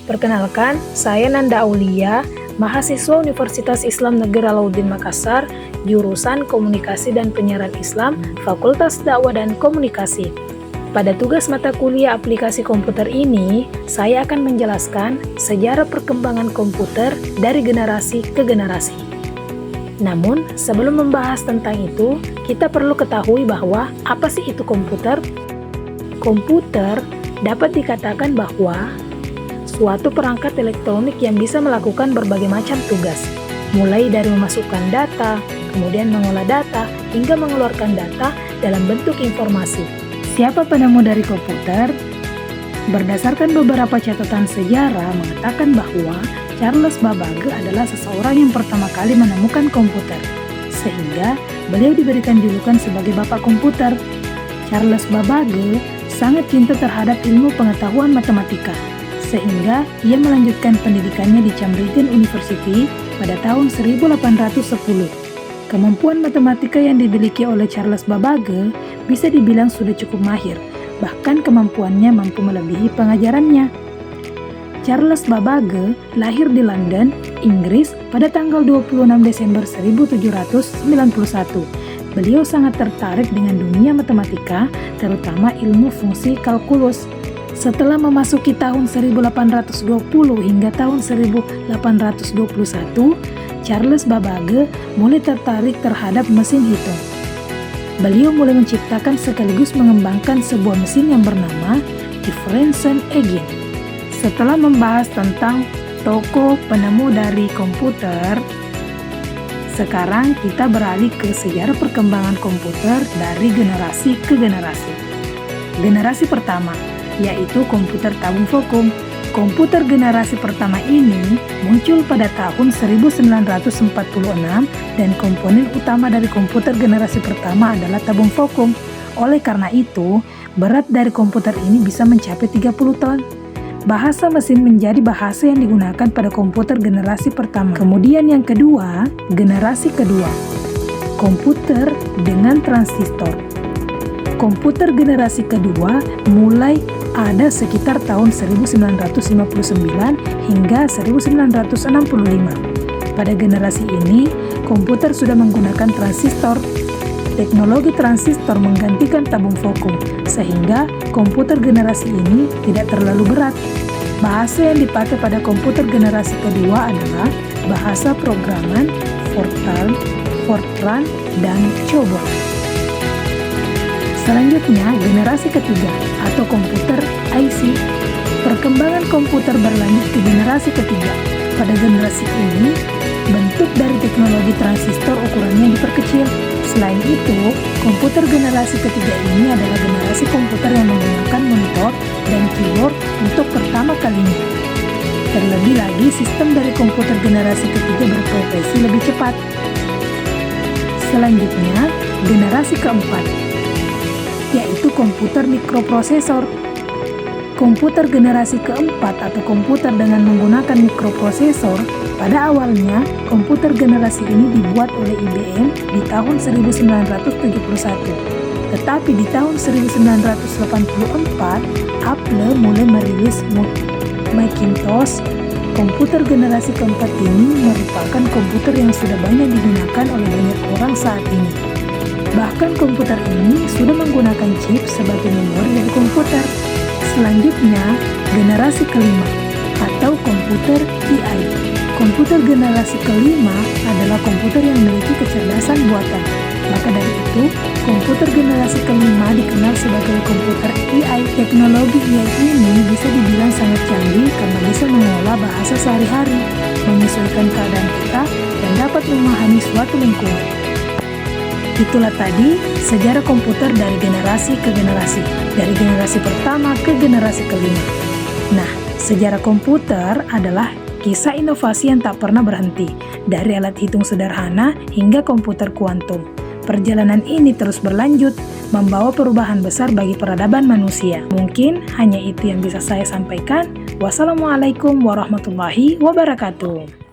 Perkenalkan, saya Nanda Aulia, mahasiswa Universitas Islam Negeri Alauddin Makassar, jurusan Komunikasi dan Penyiaran Islam, Fakultas Dakwah dan Komunikasi. Pada tugas mata kuliah aplikasi komputer ini, saya akan menjelaskan sejarah perkembangan komputer dari generasi ke generasi. Namun, sebelum membahas tentang itu, kita perlu ketahui bahwa apa sih itu komputer? Komputer dapat dikatakan bahwa suatu perangkat elektronik yang bisa melakukan berbagai macam tugas, mulai dari memasukkan data, kemudian mengolah data, hingga mengeluarkan data dalam bentuk informasi. Siapa penemu dari komputer? Berdasarkan beberapa catatan sejarah mengatakan bahwa Charles Babbage adalah seseorang yang pertama kali menemukan komputer, sehingga beliau diberikan julukan sebagai Bapak Komputer. Charles Babbage sangat cinta terhadap ilmu pengetahuan matematika, sehingga ia melanjutkan pendidikannya di Cambridge University pada tahun 1810. Kemampuan matematika yang dimiliki oleh Charles Babbage bisa dibilang sudah cukup mahir, bahkan kemampuannya mampu melebihi pengajarannya. Charles Babbage lahir di London, Inggris pada tanggal 26 Desember 1791. Beliau sangat tertarik dengan dunia matematika, terutama ilmu fungsi kalkulus. Setelah memasuki tahun 1820 hingga tahun 1821, Charles Babbage mulai tertarik terhadap mesin hitung. Beliau mulai menciptakan sekaligus mengembangkan sebuah mesin yang bernama Differential Engine. Setelah membahas tentang tokoh penemu dari komputer, sekarang kita beralih ke sejarah perkembangan komputer dari generasi ke generasi. Generasi pertama, yaitu komputer tabung vakum. Komputer generasi pertama ini muncul pada tahun 1946 dan komponen utama dari komputer generasi pertama adalah tabung vakum. Oleh karena itu, berat dari komputer ini bisa mencapai 30 ton. Bahasa mesin menjadi bahasa yang digunakan pada komputer generasi pertama. Kemudian yang kedua, generasi kedua, komputer dengan transistor. Komputer generasi kedua mulai ada sekitar tahun 1959 hingga 1965. Pada generasi ini, komputer sudah menggunakan transistor. Teknologi transistor menggantikan tabung vakum, sehingga komputer generasi ini tidak terlalu berat. Bahasa yang dipakai pada komputer generasi kedua adalah bahasa programan Fortran, dan COBOL. Selanjutnya, generasi ketiga atau komputer IC. Perkembangan komputer berlanjut ke generasi ketiga. Pada generasi ini, bentuk dari teknologi transistor ukurannya diperkecil. Selain itu, komputer generasi ketiga ini adalah generasi komputer yang menggunakan monitor dan keyboard untuk pertama kalinya. Terlebih lagi, sistem dari komputer generasi ketiga berprogresi lebih cepat. Selanjutnya, generasi keempat, yaitu komputer mikroprosesor. Komputer generasi keempat atau komputer dengan menggunakan mikroprosesor, pada awalnya komputer generasi ini dibuat oleh IBM di tahun 1971. Tetapi di tahun 1984, Apple mulai merilis Macintosh. Komputer generasi keempat ini merupakan komputer yang sudah banyak digunakan oleh banyak orang saat ini. Bahkan komputer ini sudah menggunakan chip sebagai memori dari komputer. Selanjutnya, generasi kelima atau komputer TI. Komputer generasi kelima adalah komputer yang memiliki kecerdasan buatan. Maka dari itu, komputer generasi kelima dikenal sebagai komputer AI. Teknologi AI ini bisa dibilang sangat canggih karena bisa mengolah bahasa sehari-hari, menyesuaikan keadaan kita, dan dapat memahami suatu lingkungan. Itulah tadi sejarah komputer dari generasi ke generasi, dari generasi pertama ke generasi kelima. Nah, sejarah komputer adalah kisah inovasi yang tak pernah berhenti, dari alat hitung sederhana hingga komputer kuantum. Perjalanan ini terus berlanjut, membawa perubahan besar bagi peradaban manusia. Mungkin hanya itu yang bisa saya sampaikan. Wassalamualaikum warahmatullahi wabarakatuh.